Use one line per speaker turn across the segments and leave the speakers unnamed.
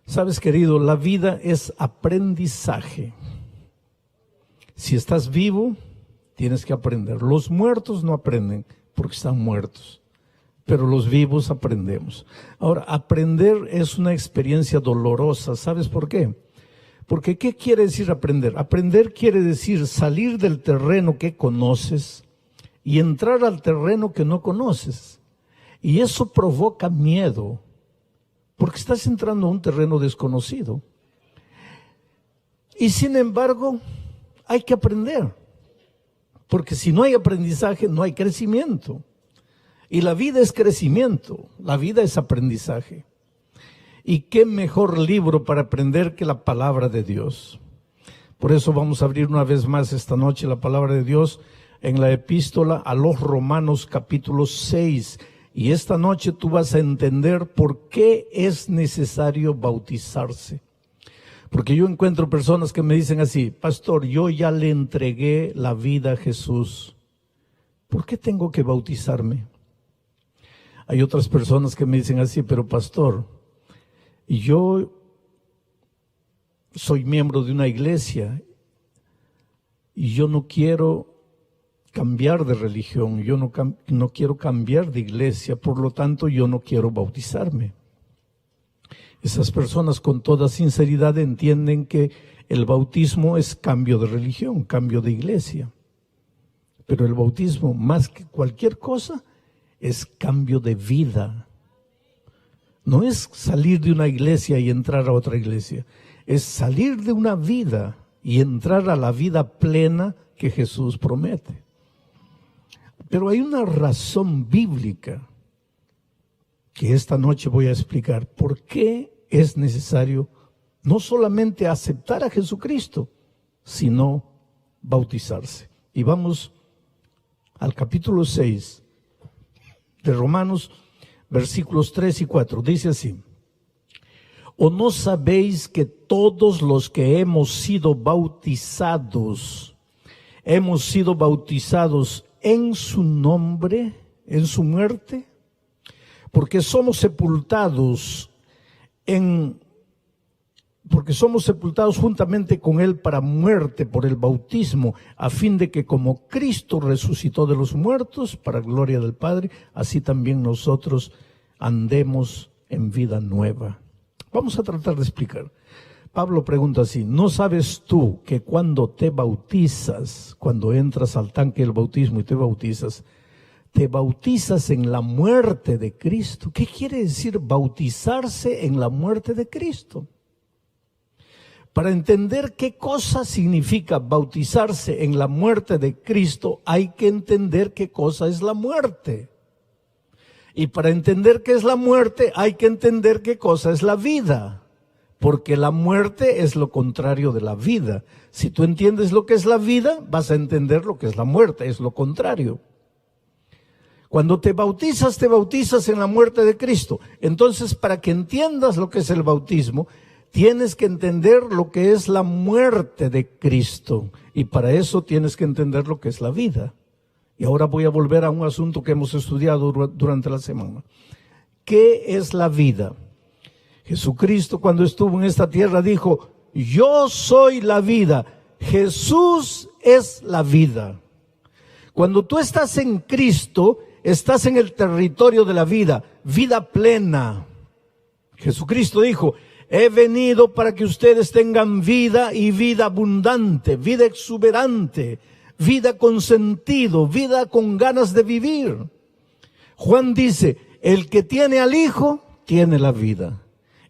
Sabes, querido, la vida es aprendizaje. Si estás vivo, tienes que aprender. Los muertos no aprenden porque están muertos, pero los vivos aprendemos. Ahora, aprender es una experiencia dolorosa. ¿Sabes por qué? Porque ¿qué quiere decir aprender? Aprender quiere decir salir del terreno que conoces y entrar al terreno que no conoces. Y eso provoca miedo, porque estás entrando a un terreno desconocido. Y sin embargo, hay que aprender, porque si no hay aprendizaje, no hay crecimiento. Y la vida es crecimiento, la vida es aprendizaje. Y qué mejor libro para aprender que la palabra de Dios. Por eso vamos a abrir una vez más esta noche la palabra de Dios en la epístola a los Romanos capítulo 6. Y esta noche tú vas a entender por qué es necesario bautizarse. Porque yo encuentro personas que me dicen así: pastor, yo ya le entregué la vida a Jesús, ¿por qué tengo que bautizarme? Hay otras personas que me dicen así: pero pastor, yo soy miembro de una iglesia y yo no quiero cambiar de religión, yo no quiero cambiar de iglesia, por lo tanto yo no quiero bautizarme. Esas personas con toda sinceridad entienden que el bautismo es cambio de religión, cambio de iglesia. Pero el bautismo, más que cualquier cosa, es cambio de vida. No es salir de una iglesia y entrar a otra iglesia, es salir de una vida y entrar a la vida plena que Jesús promete. Pero hay una razón bíblica que esta noche voy a explicar. ¿Por qué es necesario no solamente aceptar a Jesucristo, sino bautizarse? Y vamos al capítulo 6 de Romanos, versículos 3 y 4. Dice así: ¿o no sabéis que todos los que hemos sido bautizados en su nombre, en su muerte? Porque somos sepultados juntamente con él para muerte por el bautismo, a fin de que como Cristo resucitó de los muertos para gloria del Padre, así también nosotros andemos en vida nueva. Vamos a tratar de explicar. Pablo pregunta así: ¿no sabes tú que cuando te bautizas, cuando entras al tanque del bautismo y te bautizas en la muerte de Cristo? ¿Qué quiere decir bautizarse en la muerte de Cristo? Para entender qué cosa significa bautizarse en la muerte de Cristo, hay que entender qué cosa es la muerte. Y para entender qué es la muerte, hay que entender qué cosa es la vida. Porque la muerte es lo contrario de la vida. Si tú entiendes lo que es la vida, vas a entender lo que es la muerte, es lo contrario. Cuando te bautizas en la muerte de Cristo. Entonces, para que entiendas lo que es el bautismo, tienes que entender lo que es la muerte de Cristo. Y para eso tienes que entender lo que es la vida. Y ahora voy a volver a un asunto que hemos estudiado durante la semana. ¿Qué es la vida? Jesucristo, cuando estuvo en esta tierra, dijo: yo soy la vida. Jesús es la vida. Cuando tú estás en Cristo, estás en el territorio de la vida, vida plena. Jesucristo dijo: he venido para que ustedes tengan vida y vida abundante, vida exuberante, vida con sentido, vida con ganas de vivir. Juan dice: el que tiene al Hijo, tiene la vida.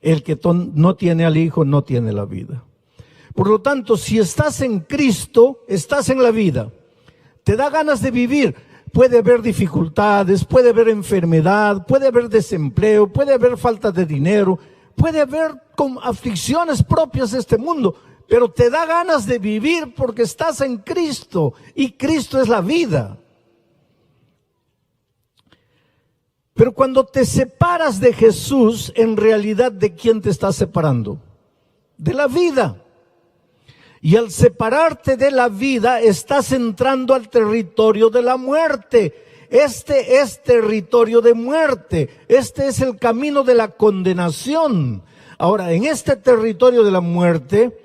El que no tiene al Hijo, no tiene la vida. Por lo tanto, si estás en Cristo, estás en la vida. Te da ganas de vivir. Puede haber dificultades, puede haber enfermedad, puede haber desempleo, puede haber falta de dinero, puede haber aflicciones propias de este mundo, pero te da ganas de vivir porque estás en Cristo y Cristo es la vida. Pero cuando te separas de Jesús, en realidad, ¿de quién te estás separando? De la vida. Y al separarte de la vida, estás entrando al territorio de la muerte. Este es territorio de muerte. Este es el camino de la condenación. Ahora, en este territorio de la muerte,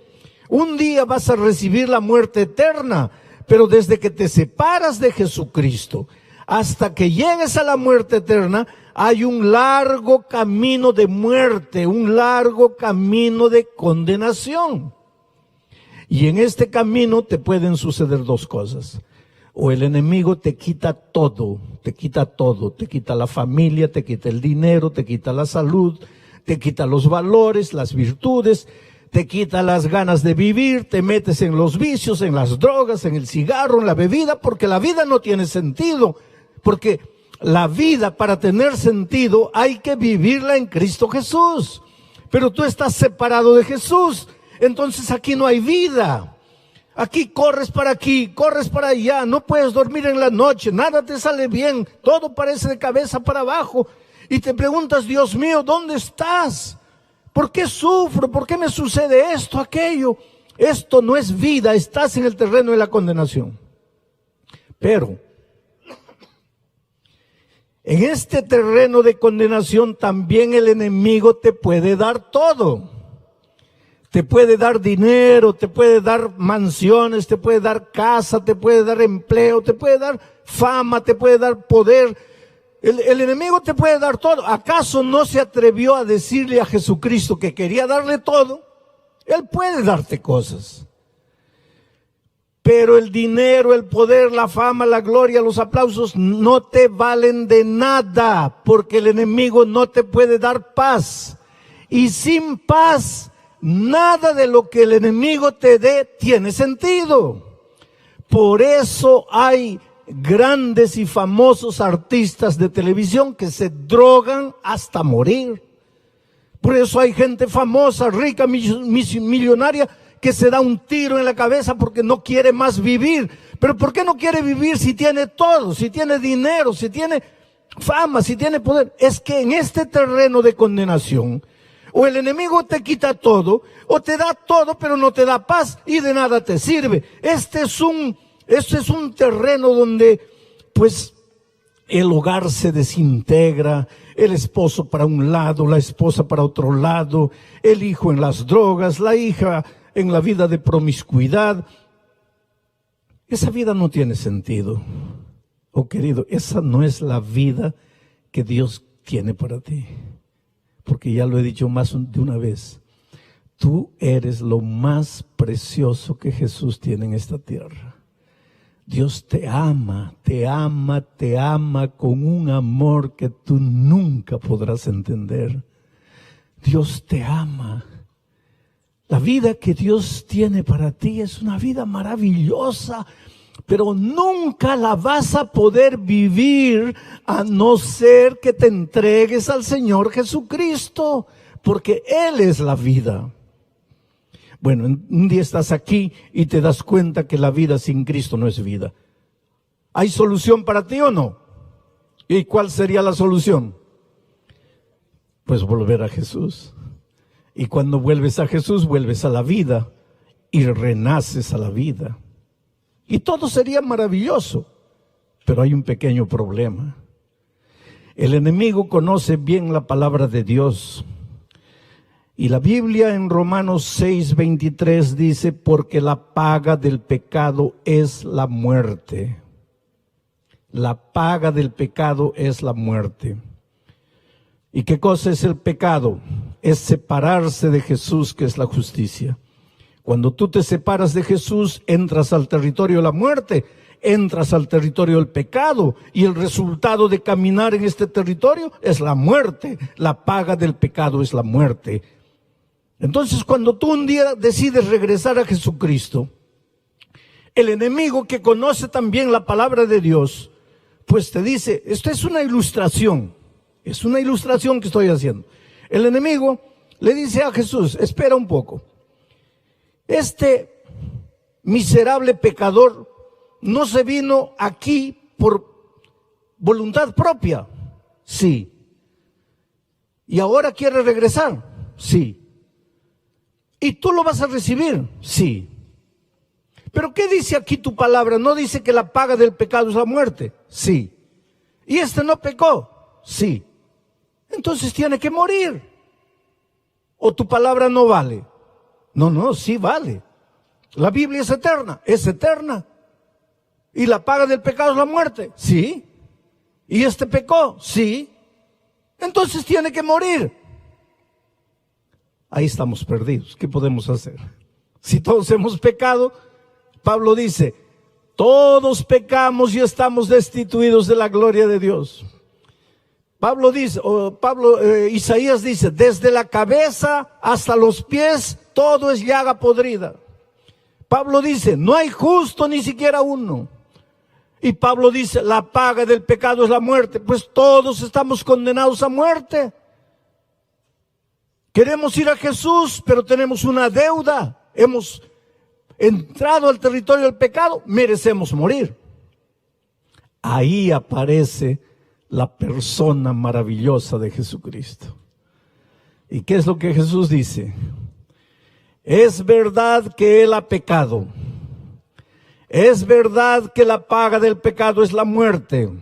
un día vas a recibir la muerte eterna, pero desde que te separas de Jesucristo hasta que llegues a la muerte eterna, hay un largo camino de muerte, un largo camino de condenación. Y en este camino te pueden suceder dos cosas. O el enemigo te quita todo, te quita la familia, te quita el dinero, te quita la salud, te quita los valores, las virtudes, te quita las ganas de vivir, te metes en los vicios, en las drogas, en el cigarro, en la bebida, porque la vida no tiene sentido. Porque la vida, para tener sentido, hay que vivirla en Cristo Jesús. Pero tú estás separado de Jesús, entonces aquí no hay vida. Aquí, corres para allá, no puedes dormir en la noche, nada te sale bien, todo parece de cabeza para abajo. Y te preguntas, Dios mío, ¿dónde estás? ¿Por qué sufro? ¿Por qué me sucede esto, aquello? Esto no es vida, estás en el terreno de la condenación. Pero en este terreno de condenación también el enemigo te puede dar todo. Te puede dar dinero, te puede dar mansiones, te puede dar casa, te puede dar empleo, te puede dar fama, te puede dar poder. El enemigo te puede dar todo. ¿Acaso no se atrevió a decirle a Jesucristo que quería darle todo? Él puede darte cosas. Pero el dinero, el poder, la fama, la gloria, los aplausos no te valen de nada, porque el enemigo no te puede dar paz. Y sin paz, nada de lo que el enemigo te dé tiene sentido. Por eso hay grandes y famosos artistas de televisión que se drogan hasta morir. Por eso hay gente famosa, rica, millonaria, que se da un tiro en la cabeza porque no quiere más vivir. Pero ¿por qué no quiere vivir si tiene todo, si tiene dinero, si tiene fama, si tiene poder? Es que en este terreno de condenación, o el enemigo te quita todo, o te da todo pero no te da paz y de nada te sirve. Este es un terreno donde pues el hogar se desintegra, el esposo para un lado, la esposa para otro lado, el hijo en las drogas, la hija en la vida de promiscuidad. Esa vida no tiene sentido. Oh querido, esa no es la vida que Dios tiene para ti. Porque ya lo he dicho más de una vez, tú eres lo más precioso que Jesús tiene en esta tierra. Dios te ama con un amor que tú nunca podrás entender. Dios te ama. La vida que Dios tiene para ti es una vida maravillosa, pero nunca la vas a poder vivir a no ser que te entregues al Señor Jesucristo, porque Él es la vida. Bueno, un día estás aquí y te das cuenta que la vida sin Cristo no es vida. ¿Hay solución para ti o no? ¿Y cuál sería la solución? Pues volver a Jesús. Y cuando vuelves a Jesús, vuelves a la vida y renaces a la vida. Y todo sería maravilloso, pero hay un pequeño problema. El enemigo conoce bien la palabra de Dios. Y la Biblia en Romanos 6:23 dice, porque la paga del pecado es la muerte. La paga del pecado es la muerte. ¿Y qué cosa es el pecado? Es separarse de Jesús, que es la justicia. Cuando tú te separas de Jesús, entras al territorio de la muerte, entras al territorio del pecado, y el resultado de caminar en este territorio es la muerte. La paga del pecado es la muerte. Entonces, cuando tú un día decides regresar a Jesucristo, el enemigo, que conoce también la palabra de Dios, pues te dice, esto es una ilustración que estoy haciendo. El enemigo le dice a Jesús, espera un poco, este miserable pecador no se vino aquí por voluntad propia, sí, y ahora quiere regresar, sí. ¿Y tú lo vas a recibir? Sí. ¿Pero qué dice aquí tu palabra? ¿No dice que la paga del pecado es la muerte? Sí. ¿Y este no pecó? Sí. Entonces tiene que morir. ¿O tu palabra no vale? No, sí vale. La Biblia es eterna, es eterna. ¿Y la paga del pecado es la muerte? Sí. ¿Y este pecó? Sí. Entonces tiene que morir. Ahí estamos perdidos. ¿Qué podemos hacer? Si todos hemos pecado, Pablo dice, todos pecamos y estamos destituidos de la gloria de Dios. Isaías dice, desde la cabeza hasta los pies, todo es llaga podrida. Pablo dice, no hay justo ni siquiera uno. Y Pablo dice, la paga del pecado es la muerte. Pues todos estamos condenados a muerte. Queremos ir a Jesús, pero tenemos una deuda. Hemos entrado al territorio del pecado, merecemos morir. Ahí aparece la persona maravillosa de Jesucristo. ¿Y qué es lo que Jesús dice? Es verdad que Él ha pecado. Es verdad que la paga del pecado es la muerte.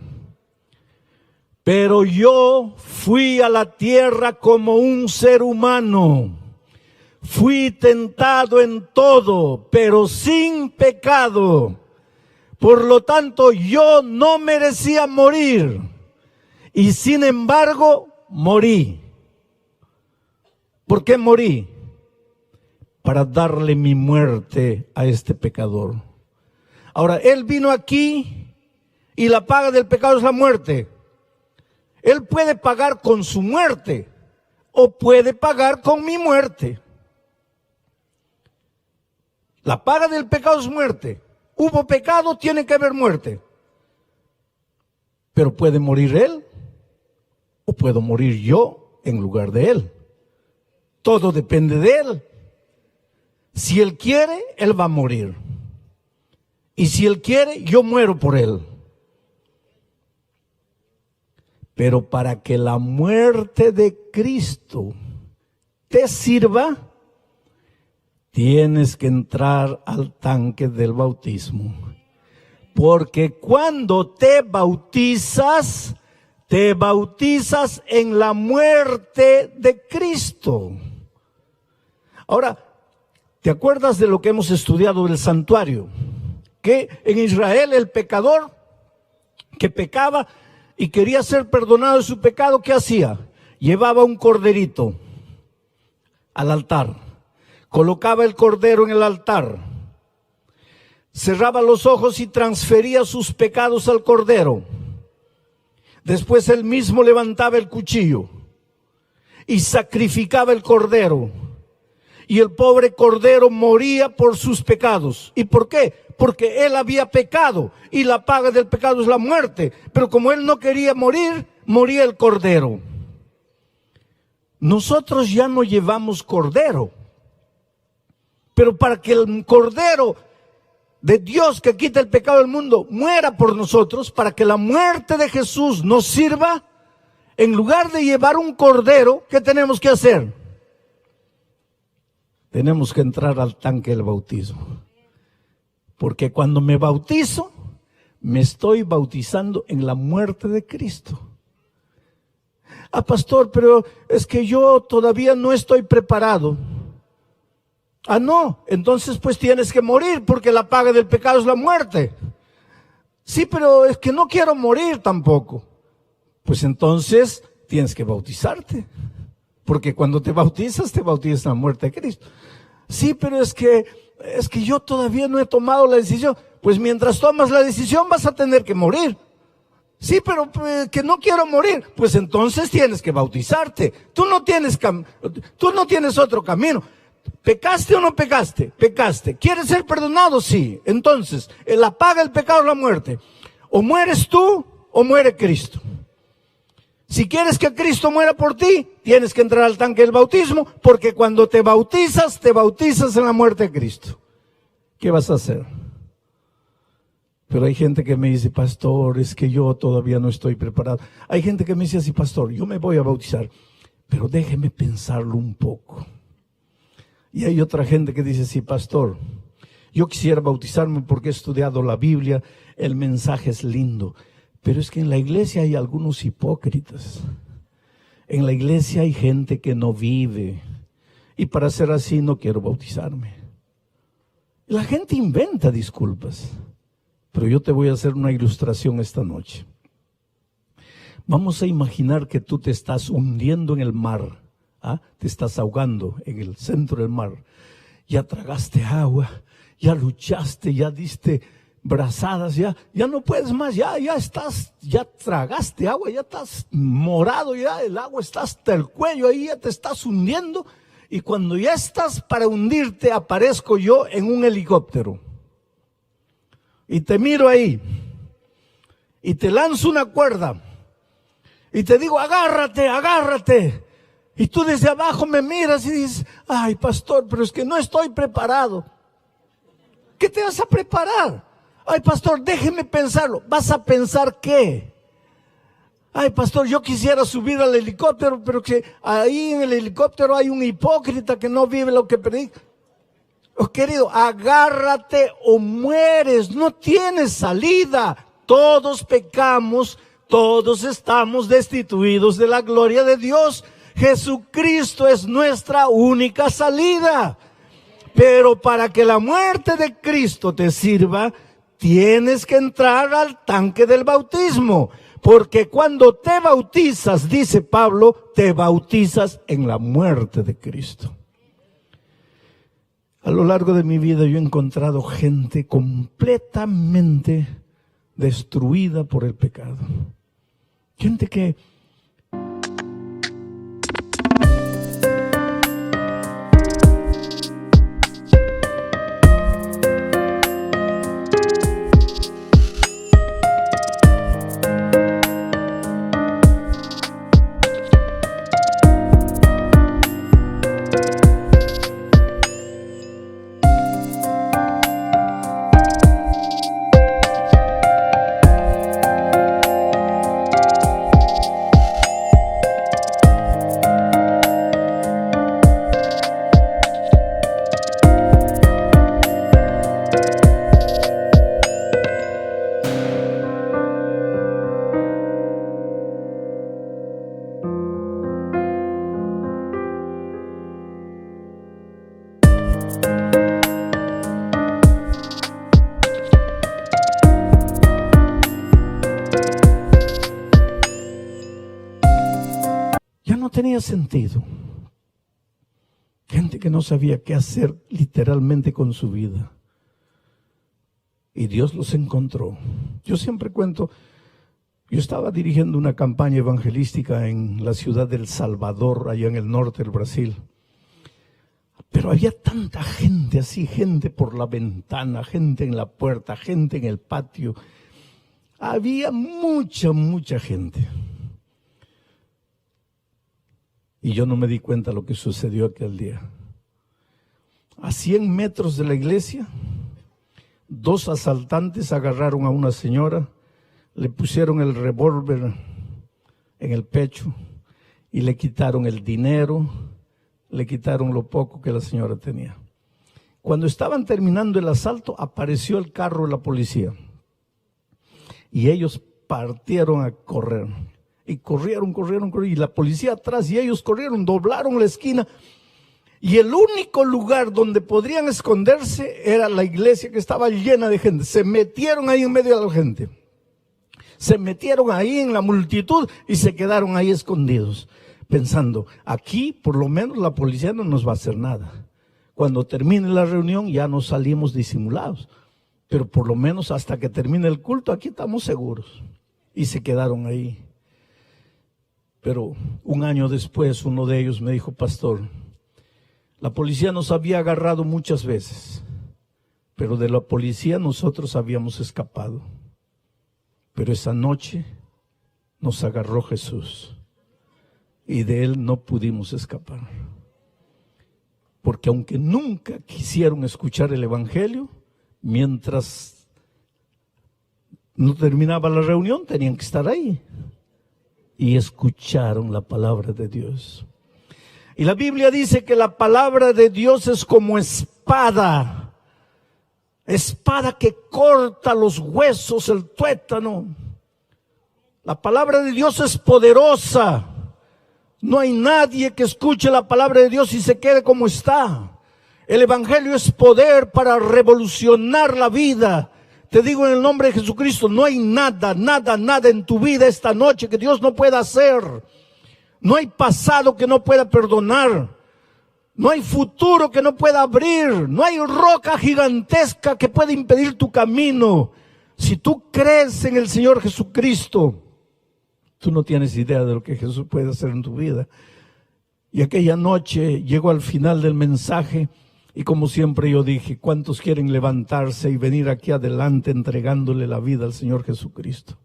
Pero yo fui a la tierra como un ser humano. Fui tentado en todo, pero sin pecado. Por lo tanto, yo no merecía morir. Y sin embargo, morí. ¿Por qué morí? Para darle mi muerte a este pecador. Ahora, Él vino aquí y la paga del pecado es la muerte. Él puede pagar con su muerte o puede pagar con mi muerte. La paga del pecado es muerte. Hubo pecado, tiene que haber muerte. Pero puede morir Él o puedo morir yo en lugar de Él. Todo depende de Él. Si Él quiere, Él va a morir. Y si Él quiere, yo muero por Él. Pero para que la muerte de Cristo te sirva, tienes que entrar al tanque del bautismo. Porque cuando te bautizas en la muerte de Cristo. Ahora, ¿te acuerdas de lo que hemos estudiado del santuario? Que en Israel el pecador que pecaba y quería ser perdonado de su pecado, ¿qué hacía? Llevaba un corderito al altar, colocaba el cordero en el altar, cerraba los ojos y transfería sus pecados al cordero. Después él mismo levantaba el cuchillo y sacrificaba el cordero. Y el pobre cordero moría por sus pecados. ¿Y por qué? Porque él había pecado y la paga del pecado es la muerte. Pero como él no quería morir, moría el cordero. Nosotros ya no llevamos cordero. Pero para que el cordero de Dios que quita el pecado del mundo muera por nosotros, para que la muerte de Jesús nos sirva, en lugar de llevar un cordero, ¿qué tenemos que hacer? Tenemos que entrar al tanque del bautismo. Porque cuando me bautizo, me estoy bautizando en la muerte de Cristo. Ah, pastor, pero es que yo todavía no estoy preparado. Ah, no, entonces pues tienes que morir porque la paga del pecado es la muerte. Sí, pero es que no quiero morir tampoco. Pues entonces tienes que bautizarte. Porque cuando te bautizas en la muerte de Cristo. Sí, pero es que yo todavía no he tomado la decisión. Pues mientras tomas la decisión vas a tener que morir. Sí, pero que no quiero morir. Pues entonces tienes que bautizarte. Tú no tienes otro camino. ¿Pecaste o no pecaste? Pecaste. ¿Quieres ser perdonado? Sí. Entonces, la paga del pecado es la muerte. O mueres tú o muere Cristo. Si quieres que Cristo muera por ti, tienes que entrar al tanque del bautismo, porque cuando te bautizas en la muerte de Cristo. ¿Qué vas a hacer? Pero hay gente que me dice, pastor, es que yo todavía no estoy preparado. Hay gente que me dice así, pastor, yo me voy a bautizar, pero déjeme pensarlo un poco. Y hay otra gente que dice, sí, pastor, yo quisiera bautizarme porque he estudiado la Biblia, el mensaje es lindo. Pero es que en la iglesia hay algunos hipócritas. En la iglesia hay gente que no vive. y para ser así no quiero bautizarme. La gente inventa disculpas, pero yo te voy a hacer una ilustración esta noche. Vamos a imaginar que tú te estás hundiendo en el mar, te estás ahogando en el centro del mar. Ya tragaste agua, ya luchaste, ya diste brazadas, ya no puedes más, ya tragaste agua, ya estás morado, ya el agua está hasta el cuello, ahí ya te estás hundiendo. Y cuando ya estás para hundirte, aparezco yo en un helicóptero. Y te miro ahí. Y te lanzo una cuerda. Y te digo, agárrate, agárrate. Y tú desde abajo me miras y dices, ay, pastor, pero es que no estoy preparado. ¿Qué te vas a preparar? Ay, pastor, déjeme pensarlo. ¿Vas a pensar qué? Ay, pastor, yo quisiera subir al helicóptero, pero que ahí en el helicóptero hay un hipócrita que no vive lo que predica. Oh, querido, agárrate o mueres, no tienes salida. Todos pecamos, todos estamos destituidos de la gloria de Dios. Jesucristo es nuestra única salida. Pero para que la muerte de Cristo te sirva, tienes que entrar al tanque del bautismo. Porque cuando te bautizas, dice Pablo, te bautizas en la muerte de Cristo. A lo largo de mi vida yo he encontrado gente completamente destruida por el pecado. Gente que tenía sentido. Gente que no sabía qué hacer literalmente con su vida. Y Dios los encontró. Yo siempre cuento, yo estaba dirigiendo una campaña evangelística en la ciudad de El Salvador, allá en el norte del Brasil. Pero había tanta gente así, gente por la ventana, gente en la puerta, gente en el patio. Había mucha gente. Y yo no me di cuenta de lo que sucedió aquel día. A 100 metros de la iglesia, 2 asaltantes agarraron a una señora, le pusieron el revólver en el pecho y le quitaron el dinero, le quitaron lo poco que la señora tenía. Cuando estaban terminando el asalto, apareció el carro de la policía. Y ellos partieron a correr. Y corrieron, y la policía atrás, y ellos corrieron, doblaron la esquina. Y el único lugar donde podrían esconderse era la iglesia, que estaba llena de gente. Se metieron ahí en medio de la gente. Se metieron ahí en la multitud y se quedaron ahí escondidos, pensando, aquí por lo menos la policía no nos va a hacer nada. Cuando termine la reunión ya nos salimos disimulados. Pero por lo menos hasta que termine el culto, aquí estamos seguros. Y se quedaron ahí. Pero un año después uno de ellos me dijo, pastor, la policía nos había agarrado muchas veces, pero de la policía nosotros habíamos escapado. Pero esa noche nos agarró Jesús y de él no pudimos escapar. Porque aunque nunca quisieron escuchar el evangelio, mientras no terminaba la reunión tenían que estar ahí. Y escucharon la palabra de Dios. Y la Biblia dice que la palabra de Dios es como espada. Espada que corta los huesos, el tuétano. La palabra de Dios es poderosa. No hay nadie que escuche la palabra de Dios y se quede como está. El evangelio es poder para revolucionar la vida. Te digo en el nombre de Jesucristo, no hay nada en tu vida esta noche que Dios no pueda hacer. No hay pasado que no pueda perdonar. No hay futuro que no pueda abrir. No hay roca gigantesca que pueda impedir tu camino. Si tú crees en el Señor Jesucristo, tú no tienes idea de lo que Jesús puede hacer en tu vida. Y aquella noche llegó al final del mensaje y como siempre yo dije, ¿cuántos quieren levantarse y venir aquí adelante entregándole la vida al Señor Jesucristo?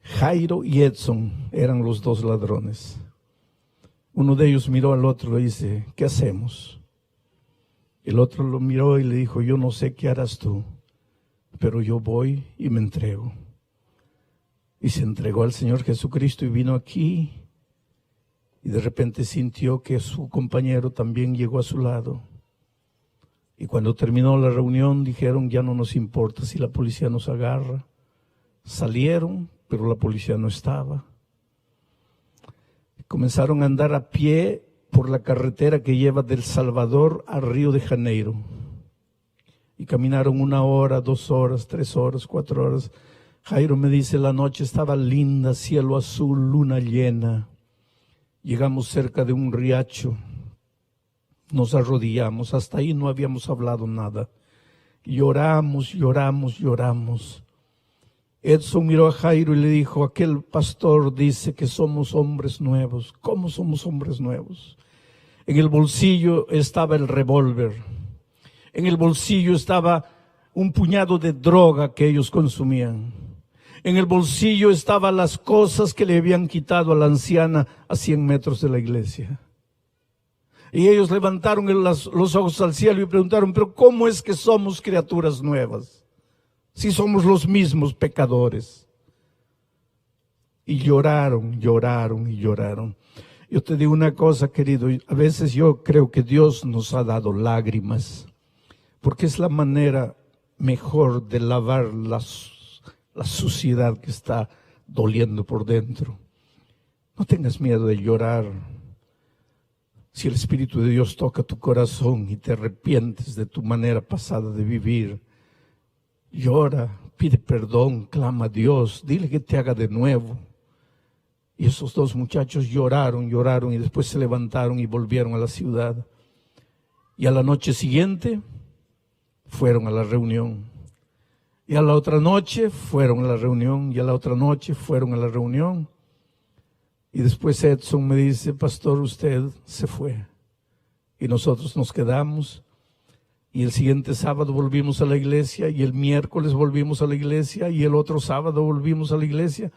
Jairo y Edson eran los dos ladrones. Uno de ellos miró al otro y le dice, ¿qué hacemos? El otro lo miró y le dijo, yo no sé qué harás tú, pero yo voy y me entrego. Y se entregó al Señor Jesucristo y vino aquí. Y de repente sintió que su compañero también llegó a su lado. Y cuando terminó la reunión dijeron, ya no nos importa si la policía nos agarra. Salieron, pero la policía no estaba. Comenzaron a andar a pie por la carretera que lleva del Salvador a Río de Janeiro. Y caminaron 1 hora, 2 horas, 3 horas, 4 horas. Jairo me dice, la noche estaba linda, cielo azul, luna llena. Llegamos cerca de un riacho, nos arrodillamos, hasta ahí no habíamos hablado nada. Lloramos. Edson miró a Jairo y le dijo, aquel pastor dice que somos hombres nuevos. ¿Cómo somos hombres nuevos? En el bolsillo estaba el revólver, en el bolsillo estaba un puñado de droga que ellos consumían. En el bolsillo estaban las cosas que le habían quitado a la anciana a 100 metros de la iglesia. Y ellos levantaron los ojos al cielo y preguntaron, pero ¿cómo es que somos criaturas nuevas? Si somos los mismos pecadores. Y lloraron. Yo te digo una cosa, querido, a veces yo creo que Dios nos ha dado lágrimas, porque es la manera mejor de lavar la suciedad que está doliendo por dentro. No tengas miedo de llorar. Si el Espíritu de Dios toca tu corazón y te arrepientes de tu manera pasada de vivir, llora, pide perdón, clama a Dios, dile que te haga de nuevo. Y esos dos muchachos lloraron y después se levantaron y volvieron a la ciudad. Y a la noche siguiente fueron a la reunión. Y a la otra noche fueron a la reunión, y a la otra noche fueron a la reunión. Y después Edson me dice, pastor, usted se fue. Y nosotros nos quedamos. Y el siguiente sábado volvimos a la iglesia, y el miércoles volvimos a la iglesia, y el otro sábado volvimos a la iglesia.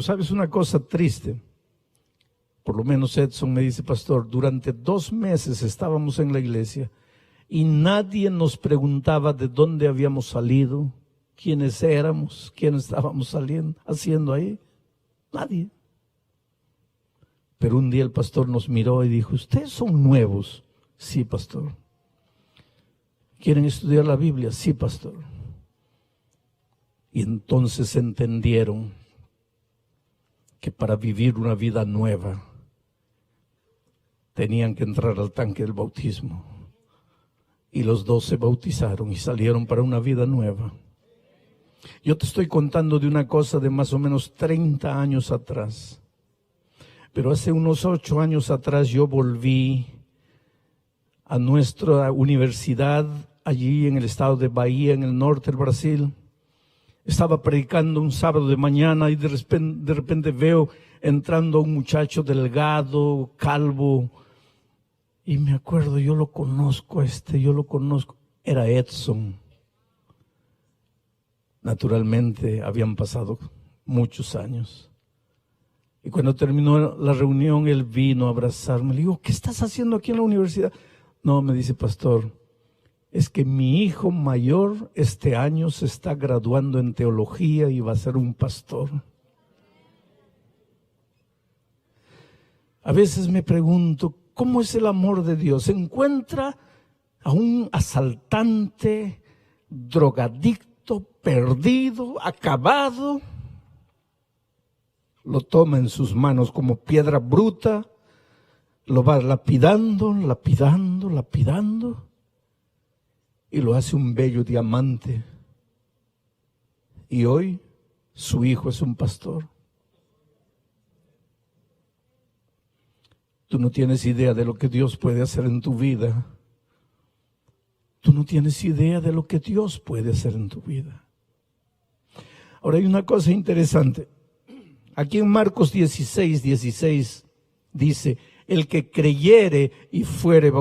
¿Sabes una cosa triste? Por lo menos Edson me dice, pastor, durante 2 meses estábamos en la iglesia y nadie nos preguntaba de dónde habíamos salido, quiénes éramos, quiénes estábamos haciendo ahí. Nadie. Pero un día el pastor nos miró y dijo, ¿ustedes son nuevos? Sí, pastor. ¿Quieren estudiar la Biblia? Sí, pastor. Y entonces entendieron que para vivir una vida nueva tenían que entrar al tanque del bautismo. Y los dos se bautizaron y salieron para una vida nueva. Yo te estoy contando de una cosa de más o menos 30 años atrás. Pero hace unos 8 años atrás yo volví a nuestra universidad allí en el estado de Bahía, en el norte del Brasil. Estaba predicando un sábado de mañana y de repente veo entrando un muchacho delgado, calvo. Y me acuerdo, yo lo conozco era Edson. Naturalmente habían pasado muchos años. Y cuando terminó la reunión, él vino a abrazarme. Le digo, ¿qué estás haciendo aquí en la universidad? No, me dice, pastor, es que mi hijo mayor este año se está graduando en teología y va a ser un pastor. A veces me pregunto, ¿cómo es el amor de Dios? Se encuentra a un asaltante, drogadicto, perdido, acabado. Lo toma en sus manos como piedra bruta, lo va lapidando, y lo hace un bello diamante. Y hoy su hijo es un pastor. Tú no tienes idea de lo que Dios puede hacer en tu vida. Tú no tienes idea de lo que Dios puede hacer en tu vida. Ahora hay una cosa interesante. Aquí en Marcos 16 dice, el que creyere y fuere bautizado